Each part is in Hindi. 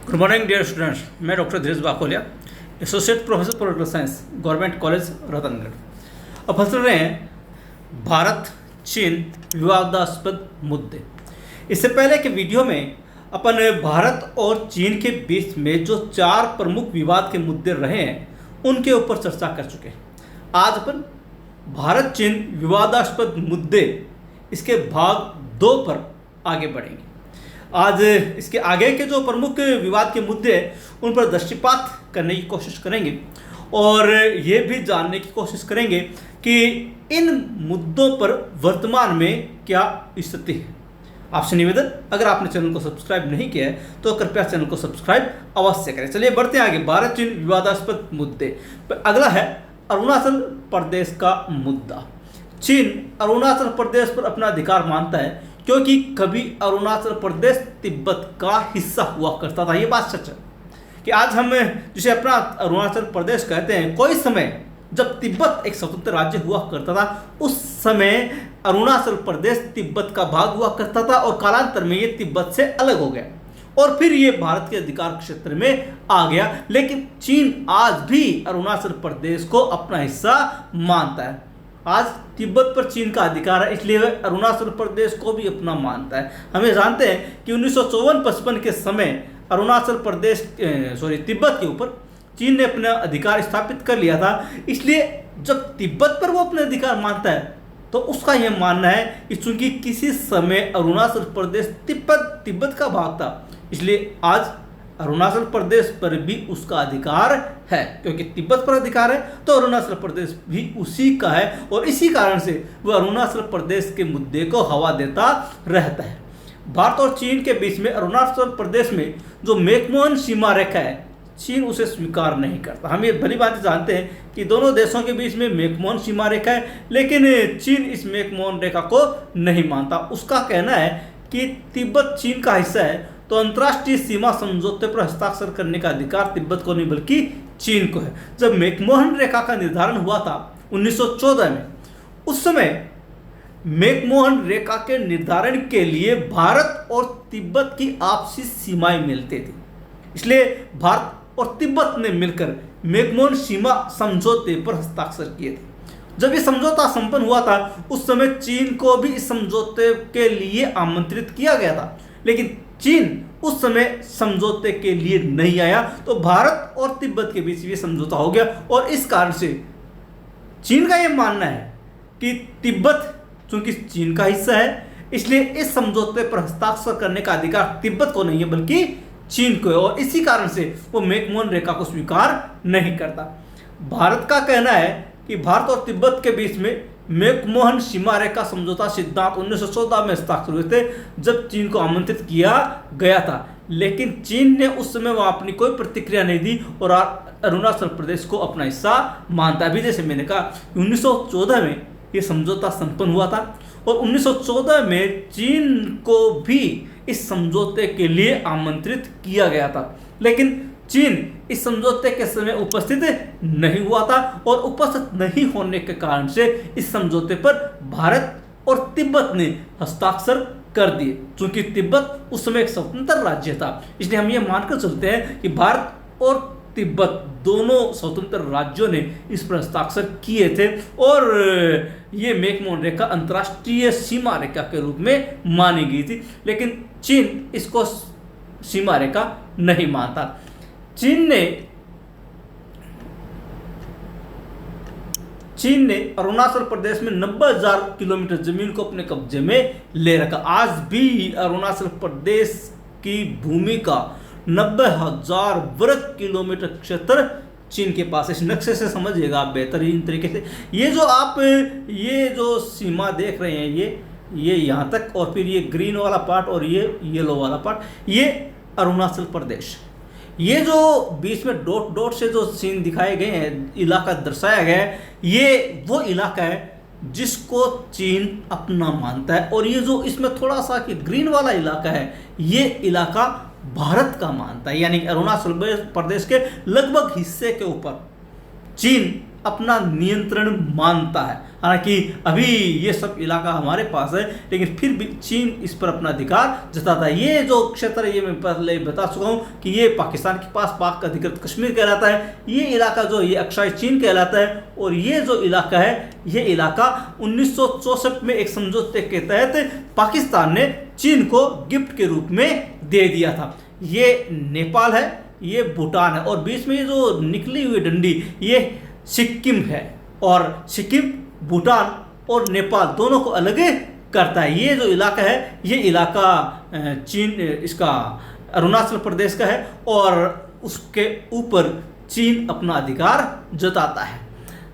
गुड मॉर्निंग डियर स्टूडेंट्स, मैं doctor Dheeraj Bakolia, associate professor political science, government college Ratangarh. अब हंस रहे हैं भारत चीन विवादास्पद मुद्दे। इससे पहले के वीडियो में अपन भारत और चीन के बीच में जो 4 प्रमुख विवाद के मुद्दे रहे हैं उनके ऊपर चर्चा कर चुके हैं। आज अपन भारत चीन विवादास्पद मुद्दे इसके भाग 2 पर आगे बढ़ेंगे। आज इसके आगे के जो प्रमुख विवाद के मुद्दे हैं उन पर दृष्टिपात करने की कोशिश करेंगे और ये भी जानने की कोशिश करेंगे कि इन मुद्दों पर वर्तमान में क्या स्थिति है। आपसे निवेदन, अगर आपने चैनल को सब्सक्राइब नहीं किया है तो कृपया चैनल को सब्सक्राइब अवश्य करें। चलिए बढ़ते हैं आगे। भारत चीन विवादास्पद मुद्दे। अगला है अरुणाचल प्रदेश का मुद्दा। चीन अरुणाचल प्रदेश पर अपना अधिकार मानता है क्योंकि कभी अरुणाचल प्रदेश तिब्बत का हिस्सा हुआ करता था। ये बात सच है कि आज हम जिसे अपना अरुणाचल प्रदेश कहते हैं, कोई समय जब तिब्बत एक स्वतंत्र राज्य हुआ करता था उस समय अरुणाचल प्रदेश तिब्बत का भाग हुआ करता था और कालांतर में ये तिब्बत से अलग हो गया और फिर ये भारत के अधिकार क्षेत्र में आ गया। लेकिन चीन आज भी अरुणाचल प्रदेश को अपना हिस्सा मानता है। आज तिब्बत पर चीन का अधिकार है, इसलिए वह अरुणाचल प्रदेश को भी अपना मानता है। हमें जानते हैं कि 1954-55 के समय अरुणाचल प्रदेश तिब्बत के ऊपर चीन ने अपना अधिकार स्थापित कर लिया था। इसलिए जब तिब्बत पर वो अपने अधिकार मानता है तो उसका यह मानना है कि चूंकि किसी समय अरुणाचल प्रदेश तिब्बत का भाग था, इसलिए आज अरुणाचल प्रदेश पर भी उसका अधिकार है। क्योंकि तिब्बत पर अधिकार है तो अरुणाचल प्रदेश भी उसी का है और इसी कारण से वह अरुणाचल प्रदेश के मुद्दे को हवा देता रहता है। भारत और चीन के बीच में अरुणाचल प्रदेश में जो मैकमोहन सीमा रेखा है, चीन उसे स्वीकार नहीं करता। हम ये भली बात जानते हैं कि दोनों देशों के बीच में मैकमोहन सीमा रेखा है, लेकिन चीन इस मैकमोहन रेखा को नहीं मानता। उसका कहना है कि तिब्बत चीन का हिस्सा है तो अंतर्राष्ट्रीय सीमा समझौते पर हस्ताक्षर करने का अधिकार तिब्बत को नहीं बल्कि चीन को है। जब मैकमोहन रेखा का निर्धारण हुआ था 1914 में, उस समय मैकमोहन रेखा के निर्धारण के लिए भारत और तिब्बत की आपसी सीमाएं मिलती थी। इसलिए भारत और तिब्बत ने मिलकर मैकमोहन सीमा समझौते पर हस्ताक्षर किए थे। जब ये समझौता संपन्न हुआ था उस समय चीन को भी इस समझौते के लिए आमंत्रित किया गया था, लेकिन चीन उस समय समझौते के लिए नहीं आया तो भारत और तिब्बत के बीच ये समझौता हो गया। और इस कारण से चीन का यह मानना है कि तिब्बत चूंकि चीन का हिस्सा है, इसलिए इस समझौते पर हस्ताक्षर करने का अधिकार तिब्बत को नहीं है बल्कि चीन को है और इसी कारण से वो मैकमोहन रेखा को स्वीकार नहीं करता। भारत का कहना है कि भारत और तिब्बत के बीच में मैकमोहन सीमा रेखा समझौता सिद्धांत 1914 में हस्ताक्षर हुए थे जब चीन को आमंत्रित किया गया था, लेकिन चीन ने उस समय वहां अपनी कोई प्रतिक्रिया नहीं दी और अरुणाचल प्रदेश को अपना हिस्सा मानता है। अभी जैसे मैंने कहा 1914 में ये समझौता संपन्न हुआ था और 1914 में चीन को भी इस समझौते के लिए आमंत्रित किया गया था, लेकिन चीन इस समझौते के समय उपस्थित नहीं हुआ था और उपस्थित नहीं होने के कारण से इस समझौते पर भारत और तिब्बत ने हस्ताक्षर कर दिए। चूंकि तिब्बत उस समय एक स्वतंत्र राज्य था, इसलिए हम ये मानकर चलते हैं कि भारत और तिब्बत दोनों स्वतंत्र राज्यों ने इस पर हस्ताक्षर किए थे और ये मैकमोहन रेखा अंतर्राष्ट्रीय सीमा रेखा के रूप में मानी गई थी। लेकिन चीन इसको सीमा रेखा नहीं मानता। चीन ने अरुणाचल प्रदेश में 90,000 किलोमीटर जमीन को अपने कब्जे में ले रखा। आज भी अरुणाचल प्रदेश की भूमि का 90,000 वर्ग किलोमीटर क्षेत्र चीन के पास। इस नक्शे से समझिएगा आप बेहतरीन तरीके से। ये जो सीमा देख रहे हैं ये यहाँ तक और फिर ये ग्रीन वाला पार्ट और ये येलो वाला पार्ट, ये अरुणाचल प्रदेश। ये जो बीच में डॉट डॉट से जो सीन दिखाए गए हैं, इलाका दर्शाया गया है, ये वो इलाका है जिसको चीन अपना मानता है और ये जो इसमें थोड़ा सा कि ग्रीन वाला इलाका है, ये इलाका भारत का मानता है। यानी अरुणाचल प्रदेश के लगभग हिस्से के ऊपर चीन अपना नियंत्रण मानता है। हालांकि अभी ये सब इलाका हमारे पास है, लेकिन फिर भी चीन इस पर अपना अधिकार जताता है। ये जो क्षेत्र है, ये मैं पहले बता चुका हूँ कि ये पाकिस्तान के पास पाक अधिकृत कश्मीर कहलाता है। ये इलाका जो ये अक्साई चीन कहलाता है। और ये जो इलाका है, ये इलाका 1964 में एक समझौते के तहत पाकिस्तान ने चीन को गिफ्ट के रूप में दे दिया था। ये नेपाल है, ये भूटान है, और बीच में ये जो निकली हुई डंडी ये सिक्किम है। और सिक्किम, भूटान और नेपाल दोनों को अलग करता है। ये जो इलाका है, ये इलाका चीन, इसका अरुणाचल प्रदेश का है, और उसके ऊपर चीन अपना अधिकार जताता है।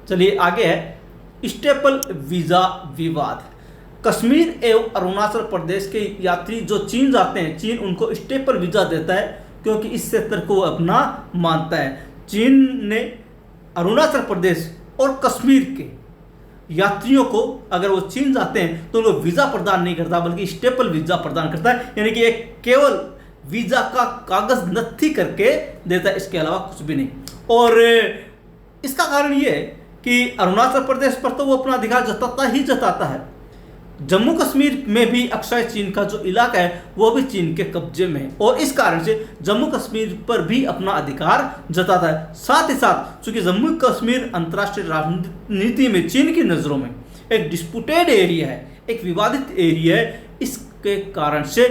चलिए आगे है स्टेपल वीज़ा विवाद। कश्मीर एवं अरुणाचल प्रदेश के यात्री जो चीन जाते हैं, चीन उनको स्टेपल वीज़ा देता है, क्योंकि इस क्षेत्र को अपना मानता है। चीन ने अरुणाचल प्रदेश और कश्मीर के यात्रियों को, अगर वो चीन जाते हैं तो उनको वीज़ा प्रदान नहीं करता, बल्कि स्टेपल वीज़ा प्रदान करता है। यानी कि एक केवल वीज़ा का कागज़ नत्थी करके देता है, इसके अलावा कुछ भी नहीं। और इसका कारण ये है कि अरुणाचल प्रदेश पर तो वो अपना अधिकार जताता ही जताता है। जम्मू कश्मीर में भी अक्साई चीन का जो इलाका है वो भी चीन के कब्जे में है, और इस कारण से जम्मू कश्मीर पर भी अपना अधिकार जताता है। साथ ही साथ चूंकि जम्मू कश्मीर अंतर्राष्ट्रीय राजनीति में चीन की नज़रों में एक डिस्प्यूटेड एरिया है, एक विवादित एरिया है, इसके कारण से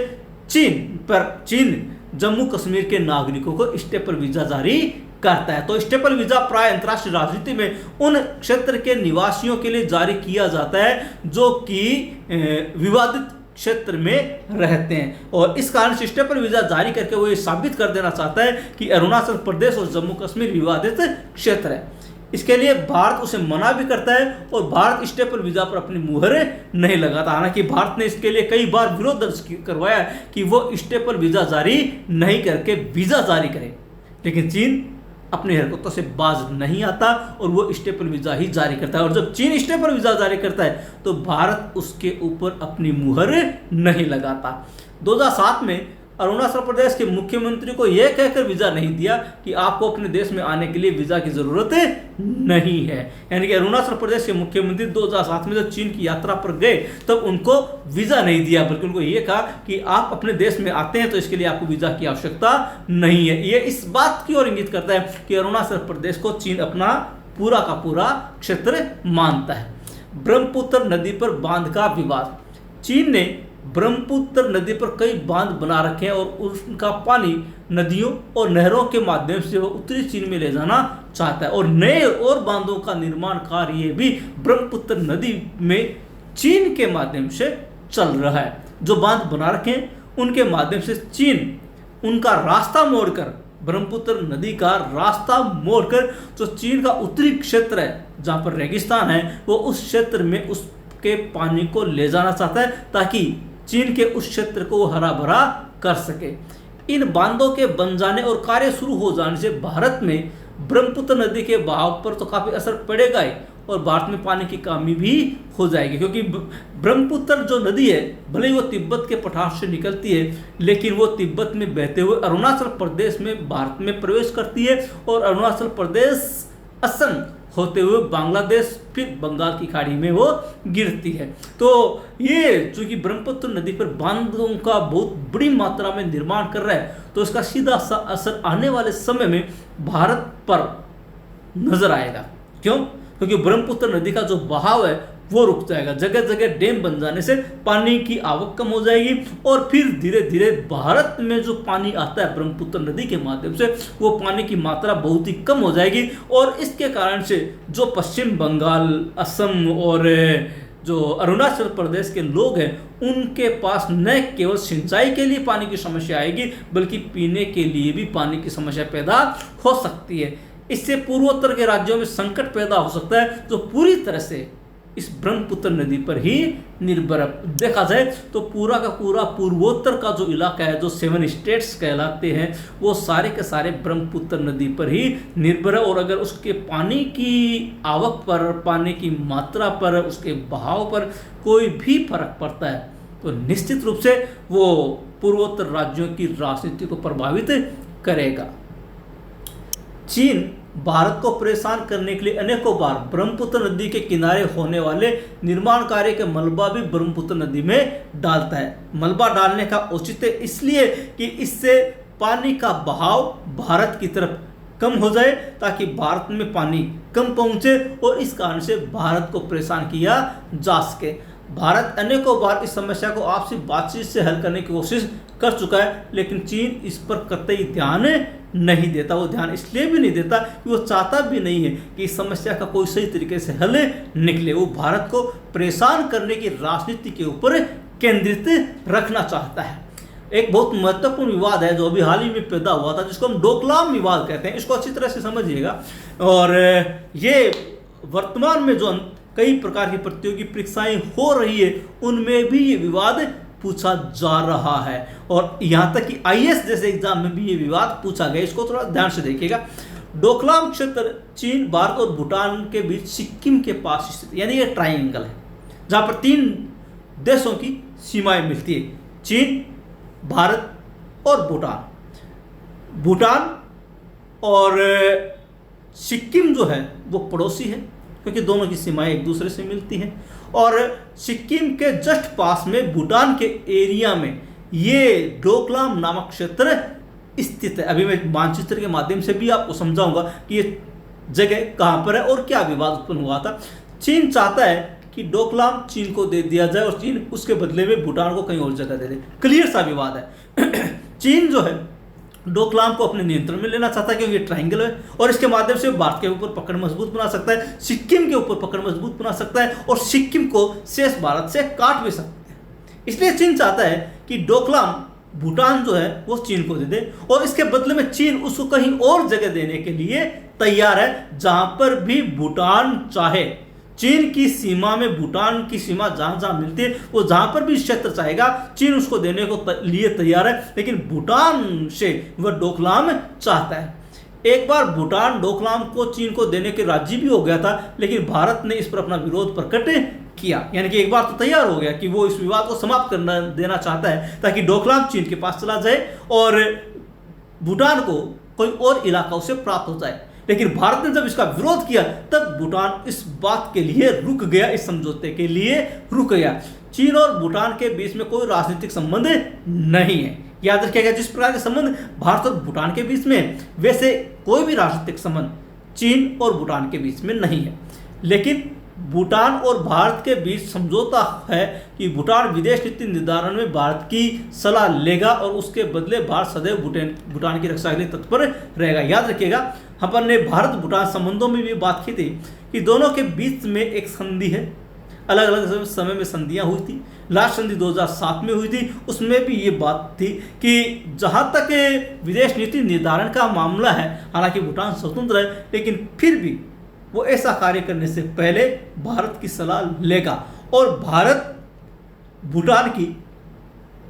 चीन जम्मू कश्मीर के नागरिकों को स्टेपल वीज़ा जारी करता है। तो स्टेपल वीज़ा प्राय अंतर्राष्ट्रीय राजनीति में उन क्षेत्र के निवासियों के लिए जारी किया जाता है जो कि विवादित क्षेत्र में रहते हैं, और इस कारण से स्टेपल वीज़ा जारी करके वो ये साबित कर देना चाहता है कि अरुणाचल प्रदेश और जम्मू कश्मीर विवादित क्षेत्र है। इसके लिए भारत उसे मना भी करता है, और भारत स्टेपल वीज़ा पर अपनी मुहर नहीं लगाता। हालांकि भारत ने इसके लिए कई बार विरोध दर्ज करवाया कि वो स्टेपल वीज़ा जारी नहीं करके वीज़ा जारी करे, लेकिन चीन अपनी हरकतों से बाज नहीं आता और वो स्टेपल वीज़ा ही जारी करता है। और जब चीन स्टेपल वीज़ा जारी करता है तो भारत उसके ऊपर अपनी मुहर नहीं लगाता। 2007 में अरुणाचल प्रदेश के मुख्यमंत्री को यह कहकर वीज़ा नहीं दिया कि आपको अपने देश में आने के लिए वीज़ा की ज़रूरत नहीं है। यानी कि अरुणाचल प्रदेश के मुख्यमंत्री 2007 में जब चीन की यात्रा पर गए तब उनको वीज़ा नहीं दिया, बल्कि उनको ये कहा कि आप अपने देश में आते हैं तो इसके लिए आपको वीज़ा की आवश्यकता नहीं है। ये इस बात की ओर इंगित करता है कि अरुणाचल प्रदेश को चीन अपना पूरा का पूरा क्षेत्र मानता है। ब्रह्मपुत्र नदी पर बांध का विवाद। चीन ने ब्रह्मपुत्र नदी पर कई बांध बना रखे हैं और उनका पानी नदियों और नहरों के माध्यम से वो उत्तरी चीन में ले जाना चाहता है, और नए और बांधों का निर्माण कार्य भी ब्रह्मपुत्र नदी में चीन के माध्यम से चल रहा है। जो बांध बना रखे हैं उनके माध्यम से चीन उनका रास्ता मोड़कर, ब्रह्मपुत्र नदी का रास्ता मोड़कर जो चीन का उत्तरी क्षेत्र है जहाँ पर रेगिस्तान है, वो उस क्षेत्र में उसके पानी को ले जाना चाहता है ताकि चीन के उस क्षेत्र को हरा भरा कर सके। इन बांधों के बन जाने और कार्य शुरू हो जाने से भारत में ब्रह्मपुत्र नदी के बहाव पर तो काफ़ी असर पड़ेगा ही, और भारत में पानी की कमी भी हो जाएगी, क्योंकि ब्रह्मपुत्र जो नदी है भले ही वो तिब्बत के पठार से निकलती है, लेकिन वो तिब्बत में बहते हुए अरुणाचल प्रदेश में भारत में प्रवेश करती है, और अरुणाचल प्रदेश असम होते हुए बांग्लादेश फिर बंगाल की खाड़ी में वो गिरती है। तो ये चूंकि ब्रह्मपुत्र नदी पर बांधों का बहुत बड़ी मात्रा में निर्माण कर रहा है, तो इसका सीधा सा असर आने वाले समय में भारत पर नजर आएगा। क्यों? क्योंकि ब्रह्मपुत्र नदी का जो बहाव है वो रुक जाएगा। जगह जगह डैम बन जाने से पानी की आवक कम हो जाएगी, और फिर धीरे धीरे भारत में जो पानी आता है ब्रह्मपुत्र नदी के माध्यम से, वो पानी की मात्रा बहुत ही कम हो जाएगी, और इसके कारण से जो पश्चिम बंगाल, असम और जो अरुणाचल प्रदेश के लोग हैं उनके पास न केवल सिंचाई के लिए पानी की समस्या आएगी, बल्कि पीने के लिए भी पानी की समस्या पैदा हो सकती है। इससे पूर्वोत्तर के राज्यों में संकट पैदा हो सकता है, जो पूरी तरह से इस ब्रह्मपुत्र नदी पर ही निर्भर है। देखा जाए तो पूरा का पूरा पूर्वोत्तर का जो इलाका है, जो 7 स्टेट्स कहलाते हैं, वो सारे के सारे ब्रह्मपुत्र नदी पर ही निर्भर है, और अगर उसके पानी की आवक पर, पानी की मात्रा पर, उसके बहाव पर कोई भी फर्क पड़ता है तो निश्चित रूप से वो पूर्वोत्तर राज्यों की राजनीति को प्रभावित करेगा। चीन भारत को परेशान करने के लिए अनेकों बार ब्रह्मपुत्र नदी के किनारे होने वाले निर्माण कार्य के मलबा भी ब्रह्मपुत्र नदी में डालता है। मलबा डालने का औचित्य इसलिए कि इससे पानी का बहाव भारत की तरफ कम हो जाए, ताकि भारत में पानी कम पहुंचे और इस कारण से भारत को परेशान किया जा सके। भारत अनेकों बार इस समस्या को आपसी बातचीत से हल करने की कोशिश कर चुका है, लेकिन चीन इस पर कतई ध्यान नहीं देता। वो ध्यान इसलिए भी नहीं देता कि वो चाहता भी नहीं है कि इस समस्या का कोई सही तरीके से हल निकले। वो भारत को परेशान करने की राजनीति के ऊपर केंद्रित रखना चाहता है। एक बहुत महत्वपूर्ण विवाद है जो अभी हाल ही में पैदा हुआ था, जिसको हम डोकलाम विवाद कहते हैं। इसको अच्छी तरह से समझिएगा। और ये वर्तमान में जो कई प्रकार की प्रतियोगी परीक्षाएं हो रही है, उनमें भी ये विवाद पूछा जा रहा है। और यहाँ तक कि आईएएस जैसे एग्जाम में भी ये विवाद पूछा गया। इसको थोड़ा ध्यान से देखिएगा। डोकलाम क्षेत्र चीन, भारत और भूटान के बीच सिक्किम के पास स्थित, यानी ये ट्राइंगल है जहाँ पर 3 देशों की सीमाएं मिलती है, चीन, भारत और भूटान। भूटान और सिक्किम जो है वो पड़ोसी है, क्योंकि दोनों की सीमाएं एक दूसरे से मिलती हैं। और सिक्किम के जस्ट पास में भूटान के एरिया में ये डोकलाम नामक क्षेत्र स्थित है। अभी मैं मानचित्र के माध्यम से भी आपको समझाऊंगा कि ये जगह कहाँ पर है और क्या विवाद उत्पन्न हुआ था। चीन चाहता है कि डोकलाम चीन को दे दिया जाए और चीन उसके बदले में भूटान को कहीं और जगह दे दे। क्लियर सा विवाद है। चीन जो है डोकलाम को अपने नियंत्रण में लेना चाहता है, क्योंकि ये ट्रायंगल है और इसके माध्यम से भारत के ऊपर पकड़ मजबूत बना सकता है, सिक्किम के ऊपर पकड़ मजबूत बना सकता है और सिक्किम को शेष भारत से काट भी सकता है। इसलिए चीन चाहता है कि डोकलाम भूटान जो है वो चीन को दे दे और इसके बदले में चीन उसको कहीं और जगह देने के लिए तैयार है, जहां पर भी भूटान चाहे। चीन की सीमा में भूटान की सीमा जहां जहां मिलती है, वो जहां पर भी क्षेत्र चाहेगा चीन उसको देने को लिए तैयार है, लेकिन भूटान से वह डोकलाम चाहता है। एक बार भूटान डोकलाम को चीन को देने के राजी भी हो गया था, लेकिन भारत ने इस पर अपना विरोध प्रकट किया। यानी कि एक बार तो तैयार हो गया कि वो इस विवाद को समाप्त करना देना चाहता है, ताकि डोकलाम चीन के पास चला जाए और भूटान को कोई और इलाका उसे प्राप्त हो जाए। लेकिन भारत ने जब इसका विरोध किया, तब भूटान इस बात के लिए रुक गया, इस समझौते के लिए रुक गया। चीन और भूटान के बीच में कोई राजनीतिक संबंध नहीं है। याद रखिएगा, जिस प्रकार के संबंध भारत और भूटान के बीच में, वैसे कोई भी राजनीतिक संबंध चीन और भूटान के बीच में नहीं है। लेकिन भूटान और भारत के बीच समझौता है कि भूटान विदेश नीति निर्धारण में भारत की सलाह लेगा और उसके बदले भारत सदैव भूटान की रक्षा के लिए तत्पर रहेगा। याद रखिएगा, अपन ने भारत भूटान संबंधों में भी बात की थी कि दोनों के बीच में एक संधि है। अलग अलग समय में संधियां हुई थी। लास्ट संधि 2007 में हुई थी। उसमें भी ये बात थी कि जहां तक विदेश नीति निर्धारण का मामला है, हालांकि भूटान स्वतंत्र है, लेकिन फिर भी वो ऐसा कार्य करने से पहले भारत की सलाह लेगा और भारत भूटान की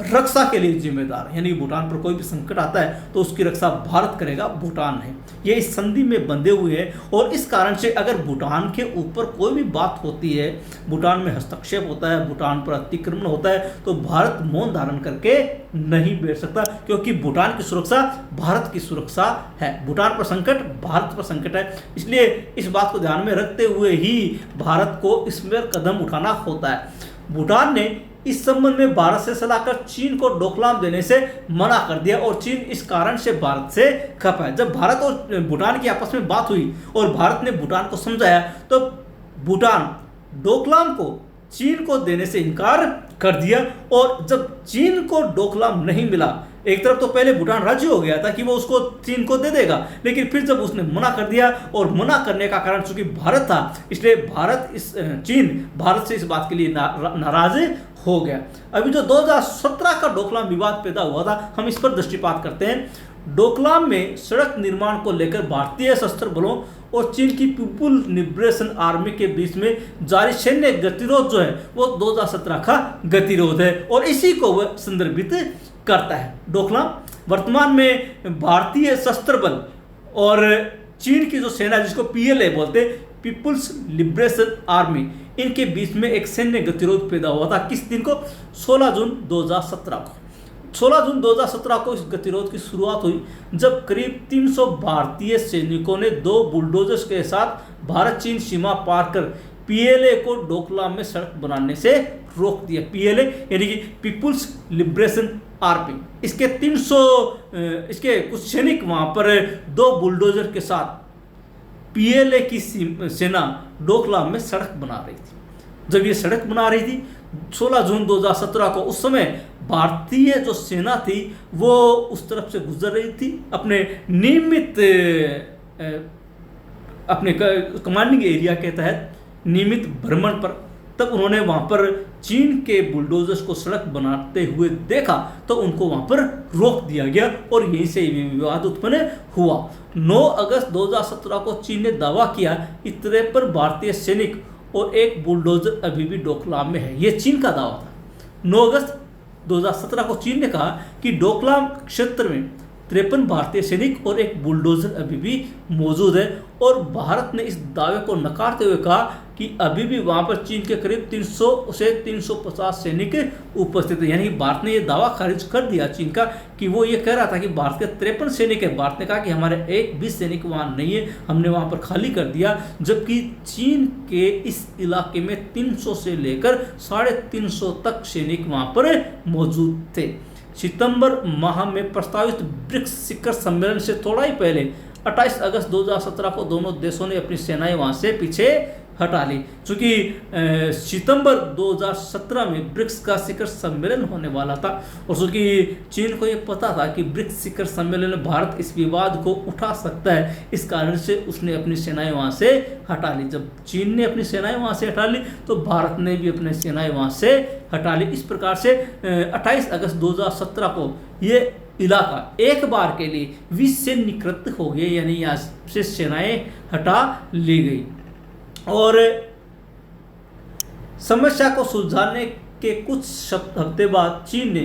रक्षा के लिए जिम्मेदार है। यानी भूटान पर कोई भी संकट आता है तो उसकी रक्षा भारत करेगा, भूटान है। ये इस संधि में बंधे हुए हैं और इस कारण से अगर भूटान के ऊपर कोई भी बात होती है, भूटान में हस्तक्षेप होता है, भूटान पर अतिक्रमण होता है, तो भारत मौन धारण करके नहीं बैठ सकता, क्योंकि भूटान की सुरक्षा भारत की सुरक्षा है। भूटान पर संकट भारत पर संकट है। इसलिए इस बात को ध्यान में रखते हुए ही भारत को इसमें कदम उठाना होता है। भूटान ने इस संबंध में भारत से सलाह कर चीन को डोकलाम देने से मना कर दिया और चीन इस कारण से भारत से खपा है। जब भारत और भूटान की आपस में बात हुई और भारत ने भूटान को समझाया, तो भूटान डोकलाम को चीन को देने से इनकार कर दिया। और जब चीन को डोकलाम नहीं मिला, एक तरफ तो पहले भूटान राजी हो गया था कि वो उसको चीन को दे देगा, लेकिन फिर जब उसने मना कर दिया, और मना करने का कारण चूंकि भारत था, इसलिए चीन भारत से इस बात के लिए नाराज हो गया। अभी जो 2017 का डोकलाम विवाद पैदा हुआ था, हम इस पर दृष्टिपात करते हैं। डोकलाम में सड़क निर्माण को लेकर भारतीय सशस्त्र बलों और चीन की पीपुल लिबरेशन आर्मी के बीच में जारी सैन्य गतिरोध जो है वो 2017 का गतिरोध है और इसी को वह संदर्भित करता है। डोकलाम वर्तमान में भारतीय सशस्त्र बल और चीन की जो सेना, जिसको पीएलए बोलते हैं, पीपुल्स लिबरेशन आर्मी, इनके बीच में एक सैन्य गतिरोध पैदा हुआ था। किस दिन को? 16 जून 2017 को। 16 जून 2017 को इस गतिरोध की शुरुआत हुई जब करीब 300 भारतीय सैनिकों ने 2 बुलडोजर्स के साथ भारत चीन सीमा पार कर पीएलए को डोकलाम में सड़क बनाने से रोक दिया। पीएलए यानी कि पीपुल्स लिबरेशन आर्मी, इसके कुछ सैनिक वहां पर 2 बुलडोजर के साथ पीएलए की सेना डोकलाम में सड़क बना रही थी। जब ये सड़क बना रही थी 16 जून 2017 को, उस समय भारतीय जो सेना थी वो उस तरफ से गुजर रही थी अपने नियमित अपने कमांडिंग एरिया के तहत नियमित भ्रमण पर। तब उन्होंने वहां पर चीन के बुलडोजर्स को सड़क बनाते हुए देखा तो उनको वहां पर रोक दिया गया और यहीं से विवाद उत्पन्न हुआ। 9 अगस्त 2017 को चीन ने दावा किया कि 53 भारतीय सैनिक और 1 बुलडोजर अभी भी डोकलाम में है। यह चीन का दावा था। 9 अगस्त 2017 को चीन ने कहा कि डोकलाम क्षेत्र में 53 भारतीय सैनिक और 1 बुलडोजर अभी भी मौजूद है और भारत ने इस दावे को नकारते हुए कहा कि अभी भी वहां पर चीन के करीब 300 से 350 सैनिक उपस्थित है। यानी कि भारत ने यह दावा खारिज कर दिया चीन का कि वो ये कह रहा था कि भारत के 53 सैनिक है। भारत ने कहा कि हमारे 1 भी सैनिक वहां नहीं है, हमने वहां पर खाली कर दिया, जबकि चीन के इस इलाके में 300 से लेकर 350 तक सैनिक वहां पर मौजूद थे। सितंबर माह में प्रस्तावित ब्रिक्स शिखर सम्मेलन से थोड़ा ही पहले 28 अगस्त 2017 को दोनों देशों ने अपनी सेनाएं वहां से पीछे हटा ली। चूंकि सितंबर 2017 में ब्रिक्स का शिखर सम्मेलन होने वाला था और चूंकि चीन को यह पता था कि ब्रिक्स शिखर सम्मेलन में भारत इस विवाद को उठा सकता है, इस कारण से उसने अपनी सेनाएं वहां से हटा ली। जब चीन ने अपनी सेनाएं वहां से हटा ली तो भारत ने भी अपनी सेनाएं वहां से हटा ली। इस प्रकार से 28 अगस्त 2017 को ये इलाका एक बार के लिए विश्व से निकृत हो गया, यानी यहाँ से सेनाएं हटा ली गई। और समस्या को सुलझाने के कुछ हफ्ते बाद चीन ने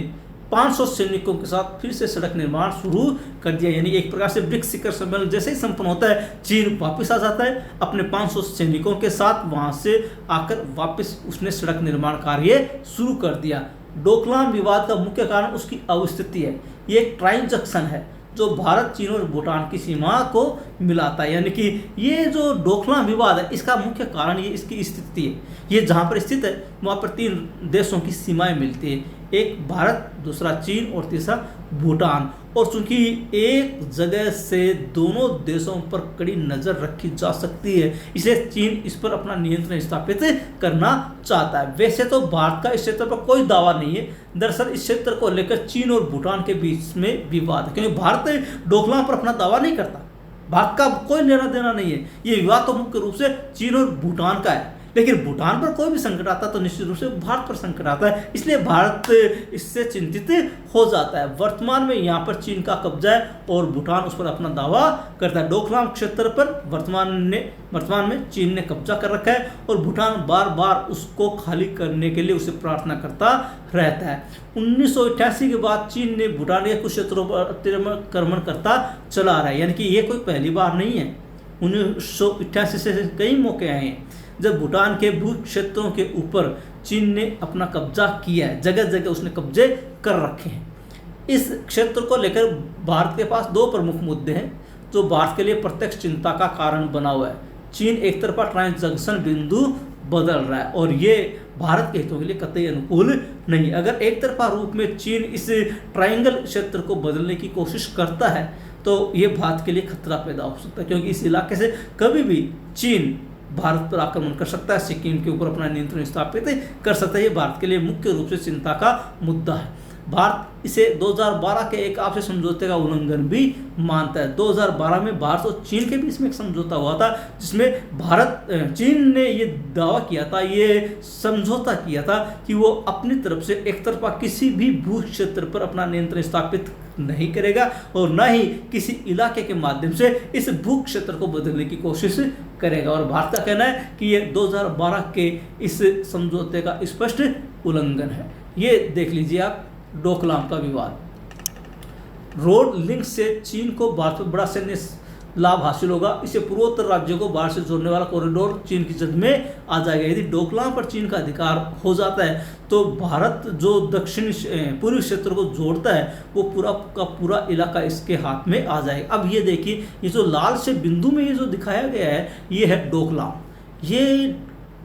500 सैनिकों के साथ फिर से सड़क निर्माण शुरू कर दिया। यानी एक प्रकार से ब्रिक्स शिखर सम्मेलन जैसे ही संपन्न होता है चीन वापस आ जाता है अपने 500 सैनिकों के साथ, वहां से आकर वापस उसने सड़क निर्माण कार्य शुरू कर दिया। डोकलाम विवाद का मुख्य कारण उसकी अवस्थिति है। ये एक ट्राइन जंक्शन है जो भारत, चीन और भूटान की सीमा को मिलाता है। यानी कि ये जो डोकलाम विवाद है इसका मुख्य कारण ये इसकी स्थिति है। ये जहाँ पर स्थित है वहाँ पर 3 देशों की सीमाएं मिलती है, एक भारत, दूसरा चीन और तीसरा भूटान। और चूंकि एक जगह से दोनों देशों पर कड़ी नज़र रखी जा सकती है इसलिए चीन इस पर अपना नियंत्रण स्थापित करना चाहता है। वैसे तो भारत का इस क्षेत्र पर कोई दावा नहीं है, दरअसल इस क्षेत्र को लेकर चीन और भूटान के बीच में विवाद है, क्योंकि भारत डोकलाम पर अपना दावा नहीं करता, भारत का कोई लेना देना नहीं है। ये विवाद तो मुख्य रूप से चीन और भूटान का है, लेकिन भूटान पर कोई भी संकट आता है तो निश्चित रूप से भारत पर संकट आता है, इसलिए भारत इससे चिंतित हो जाता है। वर्तमान में यहाँ पर चीन का कब्जा है और भूटान उस पर अपना दावा करता है। डोकलाम क्षेत्र पर वर्तमान में चीन ने कब्जा कर रखा है और भूटान बार बार उसको खाली करने के लिए उसे प्रार्थना करता रहता है। 1988 के बाद चीन ने भूटान के कुछ क्षेत्रों पर अतिक्रमण करता चला रहा है, यानी कि ये कोई पहली बार नहीं है। 1988 से कई मौके आए हैं जब भूटान के भू क्षेत्रों के ऊपर चीन ने अपना कब्जा किया है, जगह जगह उसने कब्जे कर रखे हैं। इस क्षेत्र को लेकर भारत के पास 2 प्रमुख मुद्दे हैं जो भारत के लिए प्रत्यक्ष चिंता का कारण बना हुआ है। चीन एक तरफा ट्रांजैक्शन बिंदु बदल रहा है और ये भारत के हितों के लिए कतई अनुकूल नहीं। अगर एक तरफा रूप में चीन इस ट्रायंगल क्षेत्र को बदलने की कोशिश करता है तो ये भारत के लिए खतरा पैदा हो सकता है, क्योंकि इस इलाके से कभी भी चीन भारत पर आक्रमण कर सकता है, सिक्किम के ऊपर अपना नियंत्रण स्थापित कर सकता है। ये भारत के लिए मुख्य रूप से चिंता का मुद्दा है। भारत इसे 2012 के एक आपसी समझौते का उल्लंघन भी मानता है। 2012 में भारत और चीन के बीच में एक समझौता हुआ था जिसमें चीन ने ये दावा किया था, ये समझौता किया था कि वो अपनी तरफ से एक तरफा किसी भी भू क्षेत्र पर अपना नियंत्रण स्थापित नहीं करेगा और न ही किसी इलाके के माध्यम से इस भू क्षेत्र को बदलने की कोशिश करेगा। और भारत का कहना है कि ये 2012 के इस समझौते का स्पष्ट उल्लंघन है। ये देख लीजिए आप डोकलाम का विवाद। रोड लिंक से चीन को भारत पर बड़ा सैन्य लाभ हासिल होगा। इससे पूर्वोत्तर राज्यों को बाहर से जोड़ने वाला कॉरिडोर चीन की जद में आ जाएगा। यदि डोकलाम पर चीन का अधिकार हो जाता है तो भारत जो दक्षिण पूर्वी क्षेत्र को जोड़ता है वो पूरा का पूरा इलाका इसके हाथ में आ जाएगा। अब ये देखिए, ये जो लाल से बिंदु में ये जो दिखाया गया है ये है डोकलाम, ये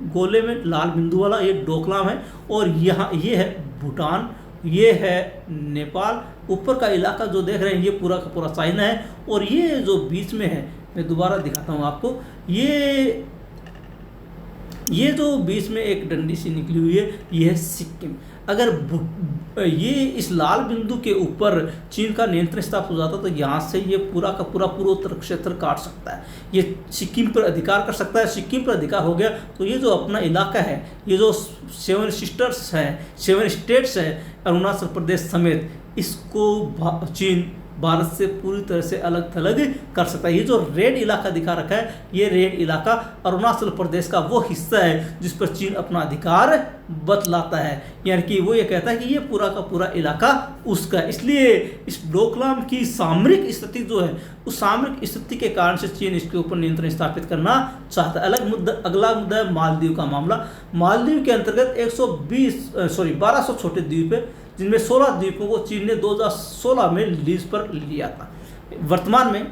गोले में लाल बिंदु वाला ये डोकलाम है। और यहाँ ये है भूटान, ये है नेपाल, ऊपर का इलाका जो देख रहे हैं ये पूरा का पूरा चाइना है। और ये जो बीच में है, मैं दोबारा दिखाता हूँ आपको, ये जो बीच में एक डंडी सी निकली हुई है ये है सिक्किम। अगर ये इस लाल बिंदु के ऊपर चीन का नियंत्रण स्थापित हो जाता तो यहाँ से ये पूरा का पूरा पूर्वोत्तर क्षेत्र काट सकता है, ये सिक्किम पर अधिकार कर सकता है। सिक्किम पर अधिकार हो गया तो ये जो अपना इलाका है, ये जो 7 सिस्टर्स है, 7 स्टेट्स है, अरुणाचल प्रदेश समेत, इसको चीन भारत से पूरी तरह से अलग थलग कर सकता है। ये जो रेड इलाका दिखा रखा है ये रेड इलाका अरुणाचल प्रदेश का वो हिस्सा है जिस पर चीन अपना अधिकार बतलाता है, यानी कि वो ये कहता है कि ये पूरा का पूरा इलाका उसका है। इसलिए इस डोकलाम की सामरिक स्थिति जो है उस सामरिक स्थिति के कारण से चीन इसके ऊपर नियंत्रण स्थापित करना चाहता है। अगला मुद्दा है मालदीव का मामला। मालदीव के अंतर्गत 1200 छोटे द्वीप है जिनमें 16 द्वीपों को चीन ने 2016 में लीज पर लिया था। वर्तमान में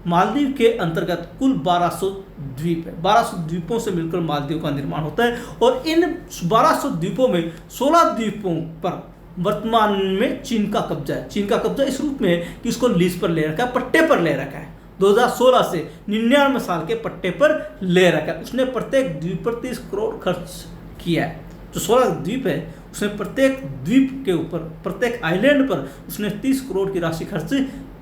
मालदीव के अंतर्गत कुल 1200 द्वीप है। 1200 द्वीपों से मिलकर मालदीव का निर्माण होता है और इन 1200 द्वीपों में 16 द्वीपों पर वर्तमान में चीन का कब्जा है। चीन का कब्जा इस रूप में है कि उसको लीज पर ले रखा है, पट्टे पर ले रखा है। 2016 से 99 साल के पट्टे पर ले रखा है। उसने प्रत्येक द्वीप पर 30 करोड़ खर्च किया है। जो 16 द्वीप है उसने प्रत्येक द्वीप के ऊपर, प्रत्येक आइलैंड पर उसने 30 करोड़ की राशि खर्च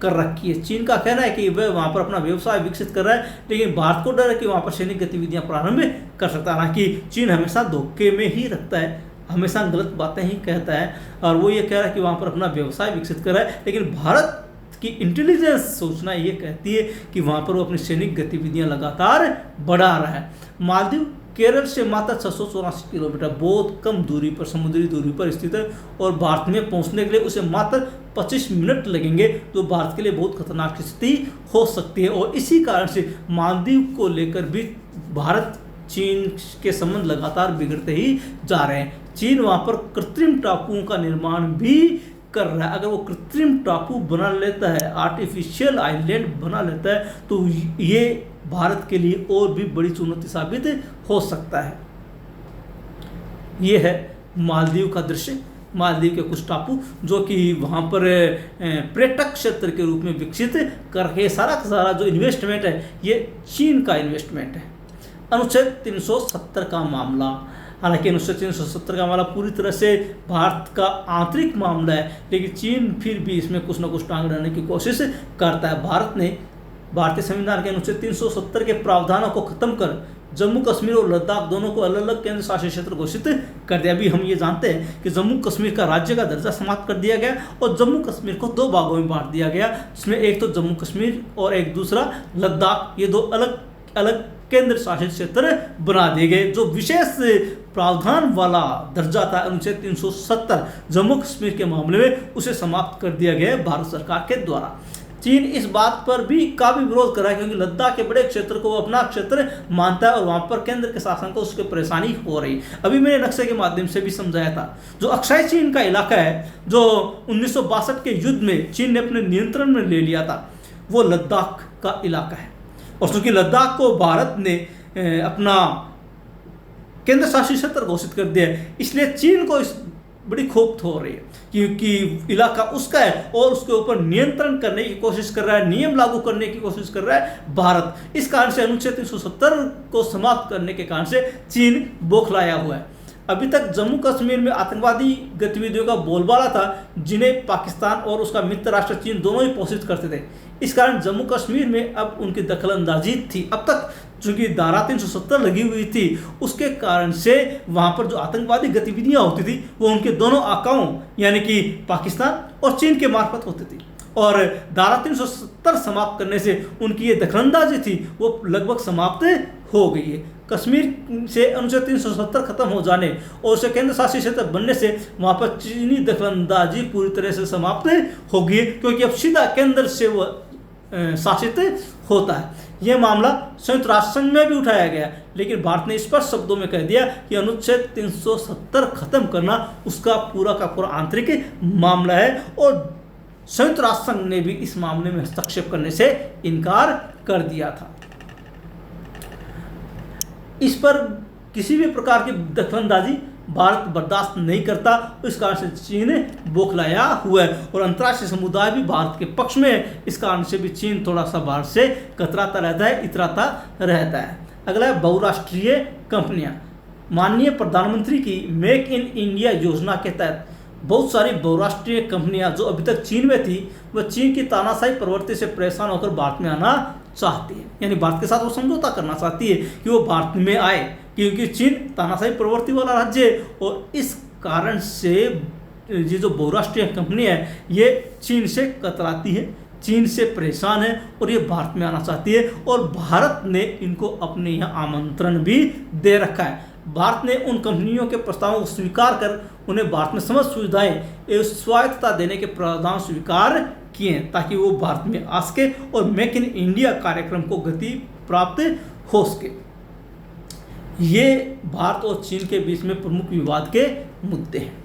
कर रखी है। चीन का कहना है कि वह वहाँ पर अपना व्यवसाय विकसित कर रहा है, लेकिन भारत को डर है कि वहाँ पर सैनिक गतिविधियाँ प्रारंभ कर सकता है। हालांकि चीन हमेशा धोखे में ही रखता है, हमेशा गलत बातें ही कहता है और वो ये कह रहा है कि वहाँ पर अपना व्यवसाय विकसित कर रहा है, लेकिन भारत की इंटेलिजेंस सूचना ये कहती है कि वहाँ पर वो अपनी सैनिक गतिविधियाँ लगातार बढ़ा रहा है। मालदीव केरल से मात्र 684 किलोमीटर, बहुत कम दूरी पर, समुद्री दूरी पर स्थित है और भारत में पहुंचने के लिए उसे मात्र 25 मिनट लगेंगे, जो भारत के लिए बहुत खतरनाक स्थिति हो सकती है। और इसी कारण से मालदीव को लेकर भी भारत चीन के संबंध लगातार बिगड़ते ही जा रहे हैं। चीन वहाँ पर कृत्रिम टापुओं का निर्माण भी कर रहा है। अगर वो कृत्रिम टापू बना लेता है, आर्टिफिशियल आइलैंड बना लेता है, तो ये भारत के लिए और भी बड़ी चुनौती साबित हो सकता है। ये है मालदीव का दृश्य, मालदीव के कुछ टापू जो कि वहाँ पर पर्यटक क्षेत्र के रूप में विकसित करके सारा का सारा जो इन्वेस्टमेंट है ये चीन का इन्वेस्टमेंट है। अनुच्छेद 370 का मामला, हालांकि अनुच्छेद 370 का मामला पूरी तरह से भारत का आंतरिक मामला है, लेकिन चीन फिर भी इसमें कुछ ना कुछ टांग डालने की कोशिश करता है। भारत ने भारतीय संविधान के अनुच्छेद 370 के प्रावधानों को खत्म कर जम्मू कश्मीर और लद्दाख दोनों को अलग अलग केंद्र शासित क्षेत्र घोषित कर दिया। अभी हम ये जानते हैं कि जम्मू कश्मीर का राज्य का दर्जा समाप्त कर दिया गया और जम्मू कश्मीर को 2 भागों में बांट दिया गया, जिसमें एक तो जम्मू कश्मीर और एक दूसरा लद्दाख, ये 2 अलग अलग केंद्र शासित क्षेत्र बना दिए गए। जो विशेष प्रावधान वाला दर्जा था अनुच्छेद 370 जम्मू कश्मीर के मामले में, उसे समाप्त कर दिया गया भारत सरकार के द्वारा। चीन इस बात पर भी काफी विरोध कर रहा है क्योंकि लद्दाख के बड़े क्षेत्र को वो अपना क्षेत्र मानता है और वहां पर केंद्र के शासन को उसके परेशानी हो रही। अभी मैंने नक्शे के माध्यम से भी समझाया था, जो अक्षय चीन का इलाका है जो 1962 के युद्ध में चीन ने अपने नियंत्रण में ले लिया था, वो लद्दाख का इलाका है। और चूंकि लद्दाख को भारत ने अपना केंद्र शासित क्षेत्र घोषित कर दिया है, इसलिए चीन को इस बड़ी खोपत हो रही है क्योंकि इलाका उसका है और उसके ऊपर नियंत्रण करने की कोशिश कर रहा है, नियम लागू करने की कोशिश कर रहा है भारत। इस कारण से अनुच्छेद 370 को समाप्त करने के कारण से चीन बौखलाया हुआ है। अभी तक जम्मू कश्मीर में आतंकवादी गतिविधियों का बोलबाला था, जिन्हें पाकिस्तान और उसका मित्र राष्ट्र चीन दोनों ही पोषित करते थे। इस कारण जम्मू कश्मीर में अब उनकी दखलंदाजी थी। अब तक चूंकि धारा 370 लगी हुई थी, उसके कारण से वहां पर जो आतंकवादी गतिविधियां होती थी वो उनके दोनों आकाओं यानी कि पाकिस्तान और चीन के मार्फत होती थी। और धारा 370 समाप्त करने से उनकी ये दखलंदाजी थी वो लगभग समाप्त हो गई है। कश्मीर से अनुच्छेद 370 खत्म हो जाने और उसे केंद्र शासित क्षेत्र बनने से वहाँ पर चीनी दखलंदाजी पूरी तरह से समाप्त हो गई, क्योंकि अब सीधा केंद्र से वो शासित होता है। यह मामला संयुक्त राष्ट्र संघ में भी उठाया गया, लेकिन भारत ने स्पष्ट शब्दों में कह दिया कि अनुच्छेद 370 खत्म करना उसका पूरा का पूरा आंतरिक मामला है, और संयुक्त राष्ट्र संघ ने भी इस मामले में हस्तक्षेप करने से इनकार कर दिया था। इस पर किसी भी प्रकार की दखलंदाजी भारत बर्दाश्त नहीं करता, इस कारण से चीन बौखलाया हुआ है, और अंतर्राष्ट्रीय समुदाय भी भारत के पक्ष में। इस कारण से भी चीन थोड़ा सा भारत से कतराता रहता है, इतराता रहता है। अगला है बहुराष्ट्रीय कंपनियां। माननीय प्रधानमंत्री की मेक इन इंडिया योजना के तहत बहुत सारी बहुराष्ट्रीय कंपनियां जो अभी तक चीन में थी, वह चीन की तानाशाही प्रवृत्ति से परेशान होकर भारत में आना चाहती है, यानी भारत के साथ वो समझौता करना चाहती है कि वो भारत में आए, क्योंकि चीन तानाशाही प्रवृत्ति वाला राज्य है, और इस कारण से ये जो बहुराष्ट्रीय कंपनी है ये चीन से कतराती है, चीन से परेशान है, और ये भारत में आना चाहती है, और भारत ने इनको अपने यहाँ आमंत्रण भी दे रखा है। भारत ने उन कंपनियों के प्रस्तावों को स्वीकार कर उन्हें भारत में समस्त सुविधाएं एवं स्वायत्तता देने के प्रावधान स्वीकार किए हैं, ताकि वो भारत में आ सके और मेक इन इंडिया कार्यक्रम को गति प्राप्त हो सके। ये भारत और चीन के बीच में प्रमुख विवाद के मुद्दे हैं।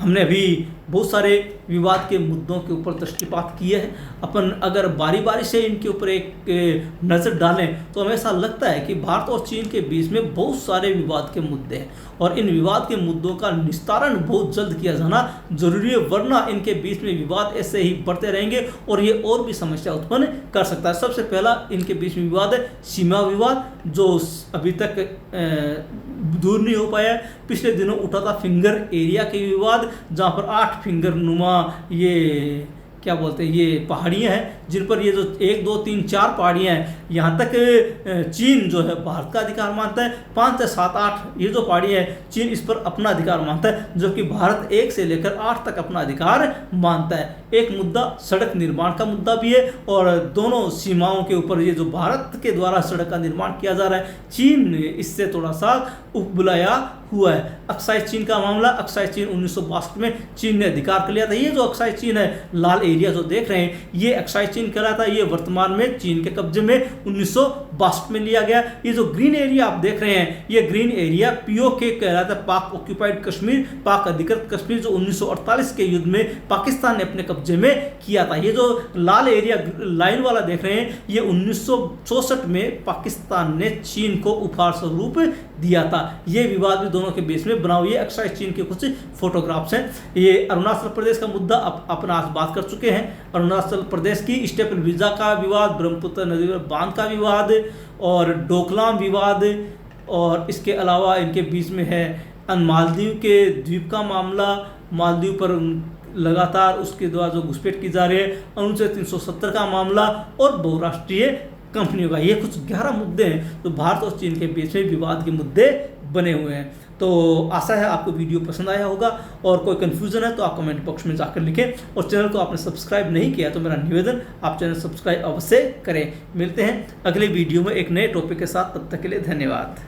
हमने अभी बहुत सारे विवाद के मुद्दों के ऊपर दृष्टिपात किए हैं। अपन अगर बारी बारी से इनके ऊपर एक नज़र डालें तो हमें ऐसा लगता है कि भारत और चीन के बीच में बहुत सारे विवाद के मुद्दे हैं, और इन विवाद के मुद्दों का निस्तारण बहुत जल्द किया जाना जरूरी है, वरना इनके बीच में विवाद ऐसे ही बढ़ते रहेंगे और ये और भी समस्या उत्पन्न कर सकता है। सबसे पहला इनके बीच में विवाद है सीमा विवाद, जो अभी तक दूर नहीं हो पाया है। पिछले दिनों उठा था फिंगर एरिया के विवाद, जहाँ पर 8 फिंगर नुमा ये क्या बोलते हैं, ये पहाड़ियाँ हैं, जिन पर ये जो 1, 2, 3, 4 पहाड़ियाँ हैं, यहाँ तक चीन जो है भारत का अधिकार मानता है। 5 से 7, 8 ये जो पहाड़ियाँ हैं चीन इस पर अपना अधिकार मानता है, जबकि भारत 1 से लेकर 8 तक अपना अधिकार मानता है। एक मुद्दा सड़क निर्माण का मुद्दा भी है, और दोनों सीमाओं के ऊपर ये जो भारत के द्वारा सड़क का निर्माण किया जा रहा है, चीन इससे थोड़ा सा उपबुलाया हुआ है। अक्साई चीन का मामला, अक्साई चीन 1962 में चीन ने अधिकार कर लिया था। ये जो अक्साई चीन है, लाल एरिया जो देख रहे हैं, ये अक्साई चीन कहलाता है। ये वर्तमान में चीन के कब्जे में 1962 में लिया गया। ये जो ग्रीन एरिया आप देख रहे हैं, ये ग्रीन एरिया पीओके कहलाता है, पाक ऑक्यूपाइड कश्मीर, पाक अधिकृत कश्मीर, जो 1948 के युद्ध में पाकिस्तान ने अपने कब्जे में किया था। ये जो लाल एरिया लाइन वाला देख रहे हैं, ये 1964 में पाकिस्तान ने चीन को उपहार स्वरूप दिया था। ये विवाद भी दोनों के बीच में बना हुआ है। अक्साई चीन के कुछ फोटोग्राफ्स हैं। ये अरुणाचल प्रदेश का मुद्दा अपना आज बात कर चुके हैं। अरुणाचल प्रदेश की स्टेपल वीजा का विवाद, ब्रह्मपुत्र नदी पर बांध का विवाद, और डोकलाम विवाद, और इसके अलावा इनके बीच में है मालदीव के द्वीप का मामला, मालदीव पर लगातार उसके द्वारा जो घुसपैठ की जा रही है, अनुच्छेद 370 का मामला, और बहुराष्ट्रीय कंपनियों का। ये कुछ 11 मुद्दे हैं तो भारत और चीन के बीच में विवाद के मुद्दे बने हुए हैं। तो आशा है आपको वीडियो पसंद आया होगा, और कोई कन्फ्यूज़न है तो आप कमेंट बॉक्स में जाकर लिखें, और चैनल को आपने सब्सक्राइब नहीं किया तो मेरा निवेदन आप चैनल सब्सक्राइब अवश्य करें। मिलते हैं अगले वीडियो में एक नए टॉपिक के साथ, तब तक के लिए धन्यवाद।